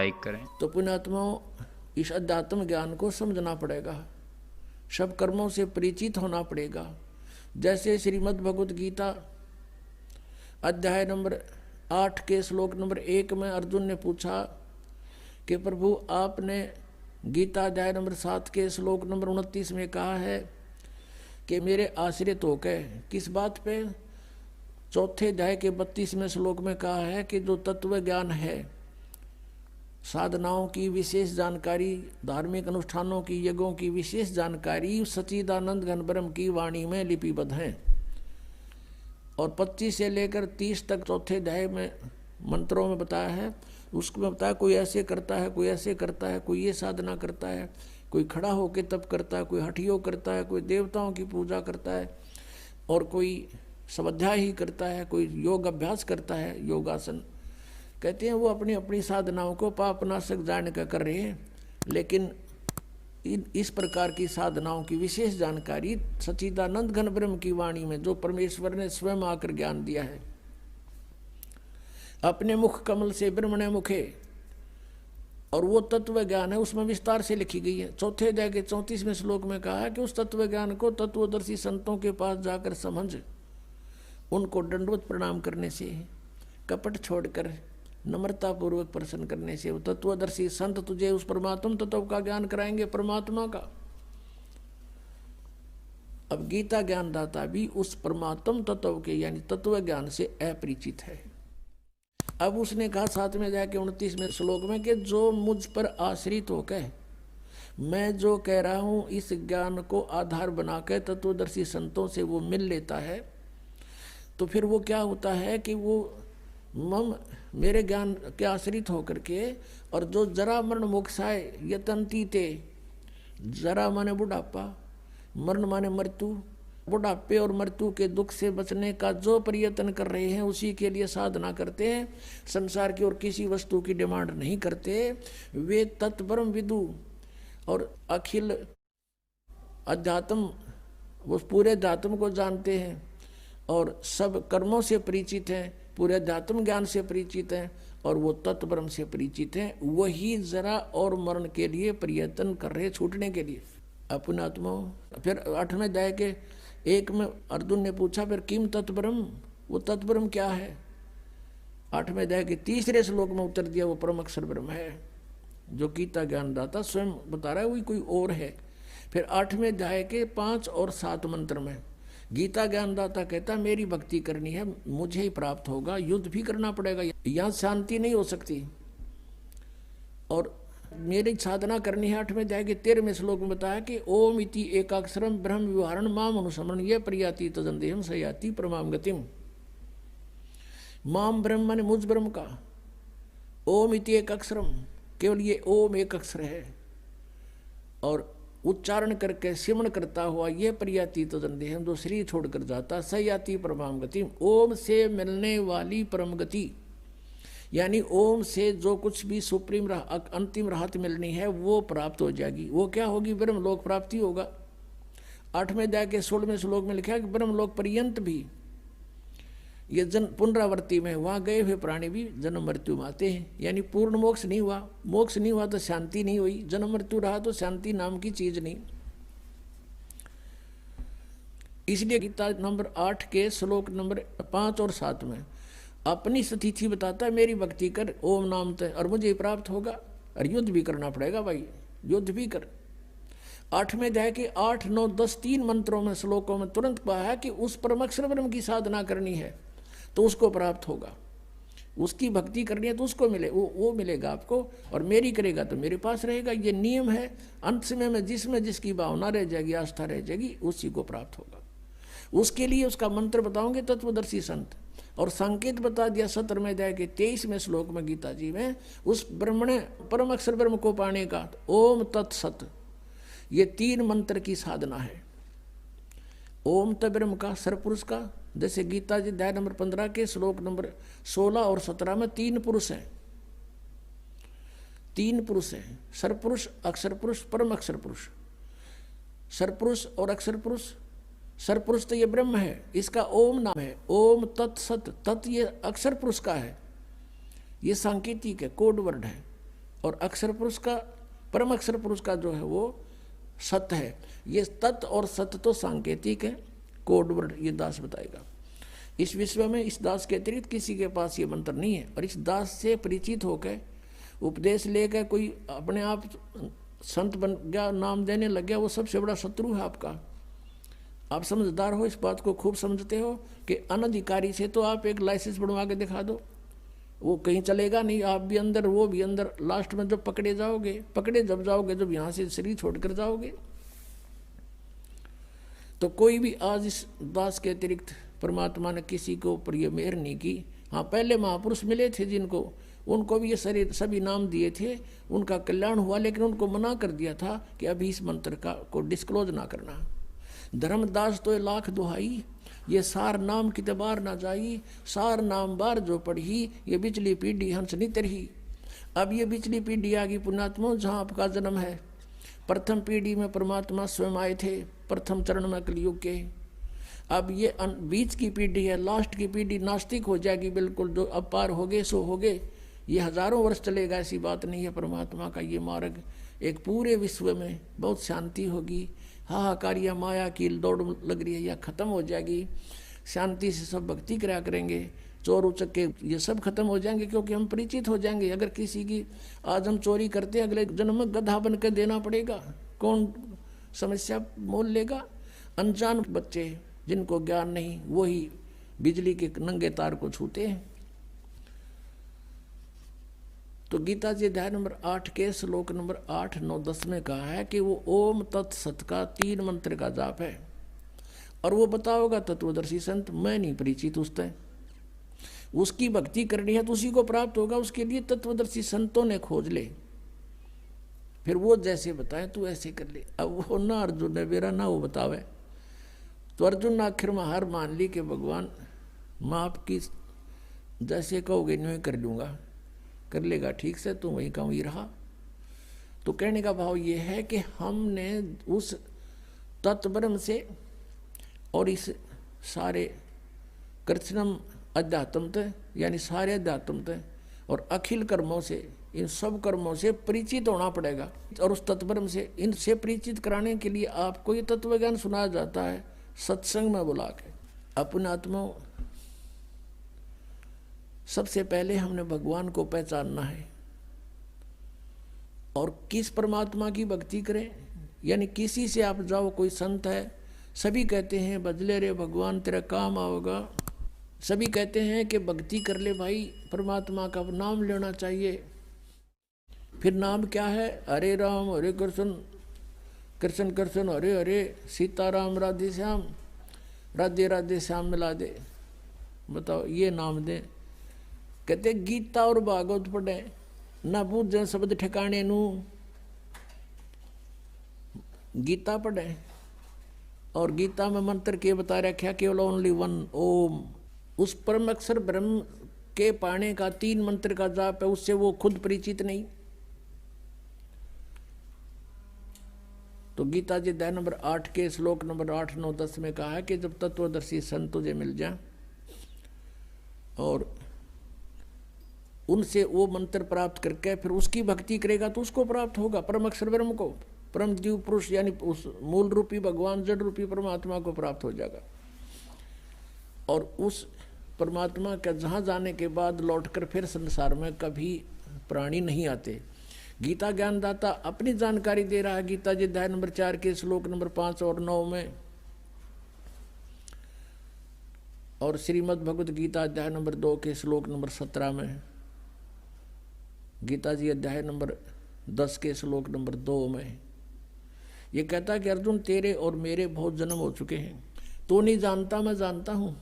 Like करें। तो पुण्यात्माओं, इस अध्यात्म ज्ञान को समझना पड़ेगा, सब कर्मों से परिचित होना पड़ेगा। जैसे श्रीमद् भगवत गीता अध्याय नंबर 8 के श्लोक नंबर 1 में अर्जुन ने पूछा कि प्रभु आपने गीता अध्याय नंबर 7 के श्लोक नंबर 29 में कहा है कि मेरे आश्रित होकर, किस बात पे? चौथे अध्याय के 32वें श्लोक में कहा है कि जो तत्व ज्ञान है, साधनाओं की विशेष जानकारी, धार्मिक अनुष्ठानों की, यज्ञों की विशेष जानकारी सच्चिदानंद घन ब्रह्म की वाणी में लिपिबद्ध है। और 25 से लेकर 30 तक चौथे अध्याय में मंत्रों में बताया है। उसमें बताया कोई ऐसे करता है, कोई ऐसे करता है, कोई ये साधना करता है, कोई खड़ा होकर तप करता है, कोई हठयोग करता है, कोई देवताओं की पूजा करता है, और कोई स्वाध्याय ही करता है, कोई योग अभ्यास करता है, योगासन। कहते हैं वो अपनी अपनी साधनाओं को पापनाशक जान कर रहे हैं, लेकिन इस प्रकार की साधनाओं की विशेष जानकारी सच्चिदानंद घन ब्रह्म की वाणी में, जो परमेश्वर ने स्वयं आकर ज्ञान दिया है, अपने मुख कमल से ब्रह्मणे मुखे, और वो तत्व ज्ञान है, उसमें विस्तार से लिखी गई है। चौथे अध्याय के 34वें श्लोक में कहा है कि उस तत्व ज्ञान को तत्वदर्शी संतों के पास जाकर समझ, उनको दंडवत प्रणाम करने से, कपट छोड़कर नम्रता पूर्वक प्रश्न करने से, वो तत्वदर्शी संत तुझे उस परमात्म तत्व का ज्ञान कराएंगे, परमात्मा का। अब गीता ज्ञानदाता भी उस परमात्म तत्व के यानी तत्व ज्ञान से अपरिचित है। अब उसने कहा 7वें अध्याय के 29वें श्लोक में कि जो मुझ पर आश्रित होकर मैं जो कह रहा हूं, इस ज्ञान को आधार बनाकर तत्वदर्शी संतों से वो मिल लेता है, तो फिर वो क्या होता है कि वो मम मेरे ज्ञान के आश्रित होकर के, और जो जरा मरण मोक्षाय यतंती ते, जरा माने बुढ़ापा, मरण माने मृत्यु, बुढ़ापे और मृत्यु के दुख से बचने का जो प्रयत्न कर रहे हैं, उसी के लिए साधना करते हैं, संसार की और किसी वस्तु की डिमांड नहीं करते, वे तत्परम विदु और अखिल अध्यात्म, वो पूरे अध्यात्म को जानते हैं और सब कर्मों से परिचित हैं, पूरे अध्यात्म ज्ञान से परिचित हैं, और वो तत्ब्रह्म से परिचित हैं, वही जरा और मरण के लिए प्रयत्न कर रहे, छूटने के लिए अपने आत्मा। फिर 8वें अध्याय के 1 में अर्जुन ने पूछा फिर किम तत्ब्रह्म, वो तत्ब्रह्म क्या है? 8वें अध्याय के 3रे श्लोक में उत्तर दिया वो परम अक्षर ब्रह्म है, जो गीता ज्ञानदाता स्वयं बता रहा है, वही कोई और है। फिर 8वें अध्याय के 5 और 7 मंत्र में गीता ज्ञानदाता कहता मेरी भक्ति करनी है, मुझे ही प्राप्त होगा, युद्ध भी करना पड़ेगा, यहाँ शांति नहीं हो सकती, और मेरी साधना करनी है। 8वें अध्याय के 13वें श्लोक में बताया कि ओम इति एकाक्षरम ब्रह्म विवरण माम अनुसमरण ये प्रयाति तदंदेहम सयाति परमाम गतिम। माम ब्रह्म माने मुझ ब्रह्म का, ओम इति एक अक्षरम, केवल ये ओम एक अक्षर है, और उच्चारण करके सिमरण करता हुआ ये प्रयाति तदंदेहम, जो शरीर छोड़कर जाता, सयाति परमाम गतिम, ओम से मिलने वाली परम गति, यानी ओम से जो कुछ भी सुप्रीम अंतिम राहत मिलनी है वो प्राप्त हो जाएगी। वो क्या होगी? ब्रह्मलोक प्राप्ति होगा। 8वें अध्याय के 16वें श्लोक में लिखा है कि ब्रह्मलोक पर्यंत भी ये पुनरावृत्ति में वहाँ गए हुए प्राणी भी जन्म मृत्यु में आते हैं, यानी पूर्ण मोक्ष नहीं हुआ। मोक्ष नहीं हुआ तो शांति नहीं हुई, जन्म मृत्यु रहा तो शांति नाम की चीज नहीं। इसलिए गीता नंबर 8 के श्लोक नंबर 5 और 7 में अपनी स्थिति बताता है, मेरी भक्ति कर ओम नाम ते और मुझे प्राप्त होगा, और युद्ध भी करना पड़ेगा भाई, युद्ध भी कर। 8वें अध्याय के 8, 9, 10 3 मंत्रों में श्लोकों में तुरंत कहा है कि उस परम अक्षर ब्रह्म की साधना करनी है तो उसको प्राप्त होगा, उसकी भक्ति करनी है तो उसको मिले, वो मिलेगा आपको, और मेरी करेगा तो मेरे पास रहेगा। ये नियम है। अंत समय में जिसमें जिसकी भावना रह जाएगी, आस्था रह जाएगी, उसी को प्राप्त होगा। उसके लिए उसका मंत्र बताओगे तत्वदर्शी संत, और संकेत बता दिया 17वें अध्याय के 23वें श्लोक में गीता जी में, उस ब्रह्मणे परम अक्षर ब्रह्म को पाने का ओम तत्सत, ये 3 मंत्र की साधना है। ओम त ब्रह्म का, सरपुरुष का, जैसे गीता जी अध्याय नंबर 15 के श्लोक नंबर 16 और 17 में 3 पुरुष हैं, 3 पुरुष हैं, सरपुरुष, अक्षर पुरुष, परम अक्षर पुरुष। सरपुरुष और अक्षर पुरुष, सरपुरुष तो ये ब्रह्म है, इसका ओम नाम है, ओम तत्सत, तत् ये अक्षर पुरुष का है, ये सांकेतिक है, कोड वर्ड है, और अक्षर पुरुष का, परम अक्षर पुरुष का जो है वो सत है। ये तत् और सत तो सांकेतिक है, कोड वर्ड, ये दास बताएगा। इस विश्व में इस दास के अतिरिक्त किसी के पास ये मंत्र नहीं है। और इस दास से परिचित होकर उपदेश लेकर कोई अपने आप संत बन गया, नाम देने लग गया, वो सबसे बड़ा शत्रु है आपका। आप समझदार हो, इस बात को खूब समझते हो कि अनधिकारी से तो आप एक लाइसेंस बनवा के दिखा दो, वो कहीं चलेगा नहीं, आप भी अंदर वो भी अंदर। लास्ट में जब पकड़े जब जाओगे, जब यहाँ से शरीर छोड़कर जाओगे। तो कोई भी आज इस दास के अतिरिक्त परमात्मा ने किसी को ऊपर ये मेहर नहीं की। हाँ, पहले महापुरुष मिले थे जिनको, उनको भी ये शरीर सभी नाम दिए थे, उनका कल्याण हुआ, लेकिन उनको मना कर दिया था कि अभी इस मंत्र का को डिस्क्लोज ना करना। धर्मदास तो लाख दुहाई, ये सार नाम किते बार ना जाई, सार नाम बार जो पढ़ी, ये बिचली पीढ़ी हंस नहीं तरही। अब ये बिचली पीढ़ी आ गई पुण्यात्मा, जहाँ आपका जन्म है। प्रथम पीढ़ी में परमात्मा स्वयं आए थे, प्रथम चरण में कलयुग के। अब ये बीच की पीढ़ी है, लास्ट की पीढ़ी नास्तिक हो जाएगी बिल्कुल, जो अब पार हो गए सो हो गए। ये हजारों वर्ष चलेगा, ऐसी बात नहीं है। परमात्मा का ये मार्ग एक पूरे विश्व में बहुत शांति होगी। हाहाकारिया माया की दौड़ लग रही है, यह खत्म हो जाएगी। शांति से सब भक्ति करा करेंगे, चोर उचक्के ये सब खत्म हो जाएंगे, क्योंकि हम परिचित हो जाएंगे। अगर किसी की आज हम चोरी करते, अगले जन्म में गधा बन के देना पड़ेगा, कौन समस्या मोल लेगा? अनजान बच्चे जिनको ज्ञान नहीं, वही बिजली के नंगे तार को छूते हैं। तो गीता जी अध्याय नंबर 8 के श्लोक नंबर 8, 9, 10 में कहा है कि वो ओम तत्सत का 3 मंत्र का जाप है। और वो बताओगा तत्वदर्शी संत, मैं नहीं परिचित उससे, उसकी भक्ति करनी है तो उसी को प्राप्त होगा। उसके लिए तत्वदर्शी संतों ने खोज ले, फिर वो जैसे बताए तू ऐसे कर ले। अब वो ना अर्जुन ने मेरा ना वो बतावे, तो अर्जुन ने आखिर में हार मान ली कि भगवान मैं आपकी जैसे कहोगे न्यू कर लूँगा, कर लेगा ठीक से, तो वहीं का वहीं रहा। तो कहने का भाव ये है कि हमने उस तत्ब्रह्म से और इस सारे कृष्णम अध्यात्म यानी सारे अध्यात्म और अखिल कर्मों से, इन सब कर्मों से परिचित होना पड़ेगा। और उस तत्ब्रह्म से इनसे परिचित कराने के लिए आपको ये तत्व ज्ञान सुनाया जाता है सत्संग में बुला के। अपने आत्मा सबसे पहले हमने भगवान को पहचानना है। और किस परमात्मा की भक्ति करें, यानी किसी से आप जाओ, कोई संत है, सभी कहते हैं बदले रे भगवान तेरा काम आओगा, सभी कहते हैं कि भक्ति कर ले भाई, परमात्मा का नाम लेना चाहिए। फिर नाम क्या है? हरे राम हरे कृष्ण, कृष्ण कृष्ण हरे हरे, सीताराम राधे श्याम, राधे राधे श्याम मिला दे। बताओ ये नाम दे। कहते गीता और भागवत पढ़े ना बूझे शब्द ठिकाने नू, गीता पढ़े और गीता में मंत्र के बता रखा केवल ओनली वन ओम। उस परम अक्षर ब्रह्म के पाने का 3 मंत्र का जाप है, उससे वो खुद परिचित नहीं। तो गीता जी अध्याय नंबर 8 के श्लोक नंबर 8, 9, 10 में कहा है कि जब तत्वदर्शी संत तुझे मिल जाए और उनसे वो मंत्र प्राप्त करके फिर उसकी भक्ति करेगा तो उसको प्राप्त होगा, परम अक्षर ब्रह्म को, परम जीव पुरुष यानी उस मूल रूपी भगवान जड़ रूपी परमात्मा को प्राप्त हो जाएगा। और उस परमात्मा का जहाँ जाने के बाद लौटकर फिर संसार में कभी प्राणी नहीं आते। गीता ज्ञानदाता अपनी जानकारी दे रहा है। गीता जी अध्याय नंबर 4 के श्लोक नंबर 5 और 9 में, और श्रीमद् भगवद गीता अध्याय नंबर 2 के श्लोक नंबर 17 में, गीता जी अध्याय नंबर 10 के श्लोक नंबर 2 में ये कहता है कि अर्जुन तेरे और मेरे बहुत जन्म हो चुके हैं, तो नहीं जानता मैं जानता हूँ।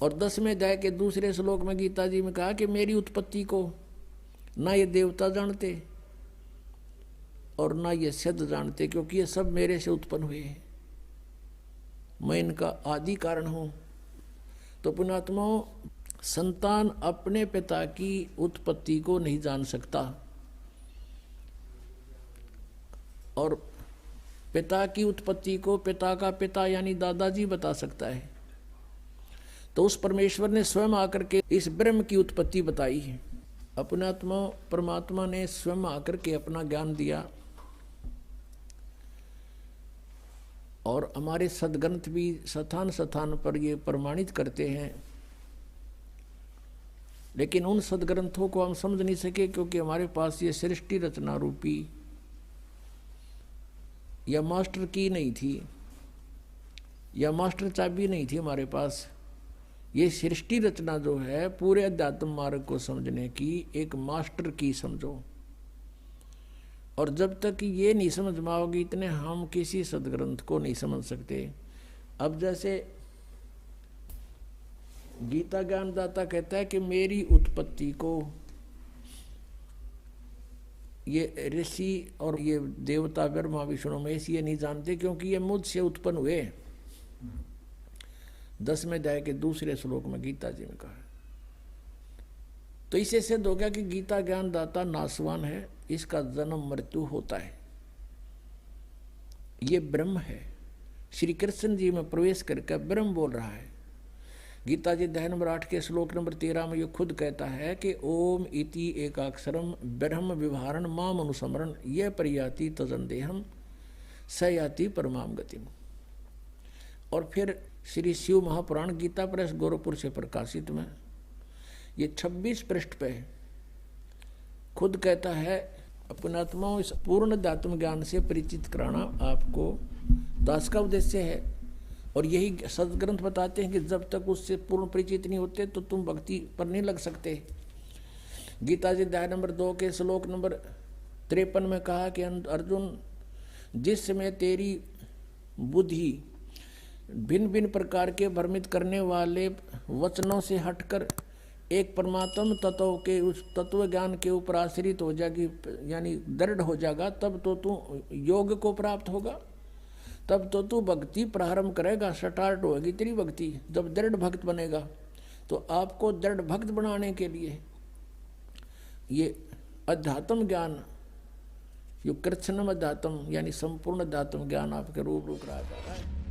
और 10वें अध्याय के दूसरे श्लोक में गीता जी में कहा कि मेरी उत्पत्ति को ना ये देवता जानते और ना ये सिद्ध जानते, क्योंकि ये सब मेरे से उत्पन्न हुए हैं, मैं इनका आदि कारण हूँ। तो पुण्यात्माओं, संतान अपने पिता की उत्पत्ति को नहीं जान सकता और पिता की उत्पत्ति को पिता का पिता यानी दादाजी बता सकता है। तो उस परमेश्वर ने स्वयं आकर के इस ब्रह्म की उत्पत्ति बताई है। अपने आत्मा परमात्मा ने स्वयं आकर के अपना ज्ञान दिया और हमारे सदग्रंथ भी स्थान स्थान पर ये प्रमाणित करते हैं, लेकिन उन सदग्रंथों को हम समझ नहीं सके क्योंकि हमारे पास ये सृष्टि रचना रूपी या मास्टर की नहीं थी या मास्टर चाबी नहीं थी हमारे पास। ये सृष्टि रचना जो है पूरे अध्यात्म मार्ग को समझने की एक मास्टर की समझो, और जब तक ये नहीं समझ में आओगी इतने हम किसी सदग्रंथ को नहीं समझ सकते। अब जैसे गीता ज्ञानदाता कहता है कि मेरी उत्पत्ति को ये ऋषि और ये देवता ब्रह्मा विष्णु महेश ये नहीं जानते क्योंकि ये मुझसे उत्पन्न हुए। 10वें अध्याय के दूसरे श्लोक में गीता जी में कहा। तो इसे सिद्ध हो गया कि गीता ज्ञानदाता नासवान है, इसका जन्म मृत्यु होता है, ये ब्रह्म है। श्री कृष्ण जी में प्रवेश करके ब्रह्म बोल रहा है। गीता जी अध्याय नंबर 8 के श्लोक नंबर 13 में ये खुद कहता है कि ओम इति एकाक्षरम ब्रह्म विवहारण माम अनुस्मरण यह परियाति तजंदेहम सयाति परमाम गतिम। और फिर श्री शिव महापुराण गीता प्रेस गोरखपुर से प्रकाशित में ये 26 पृष्ठ पे खुद कहता है अपने आत्माओं इस पूर्ण अध्यात्म ज्ञान से परिचित कराना आपको दास का उद्देश्य है। और यही सदग्रंथ बताते हैं कि जब तक उससे पूर्ण परिचित नहीं होते तो तुम भक्ति पर नहीं लग सकते। गीता जी अध्याय नंबर 2 के श्लोक नंबर 53 में कहा कि अर्जुन, जिस समय तेरी बुद्धि भिन्न भिन्न प्रकार के भ्रमित करने वाले वचनों से हटकर एक परमात्म तत्व के उस तत्व ज्ञान के ऊपर आश्रित हो जाएगी, यानी दृढ़ हो जाएगा, तब तो तू योग को प्राप्त होगा, तब तो तू भक्ति प्रारंभ करेगा, स्टार्ट होगी तेरी भक्ति। जब दृढ़ भक्त बनेगा तो आपको दृढ़ भक्त बनाने के लिए ये अध्यात्म ज्ञान, यो कृत्स्नम अध्यात्म यानी संपूर्ण अध्यात्म ज्ञान आपके रूप रहा जा रहा है।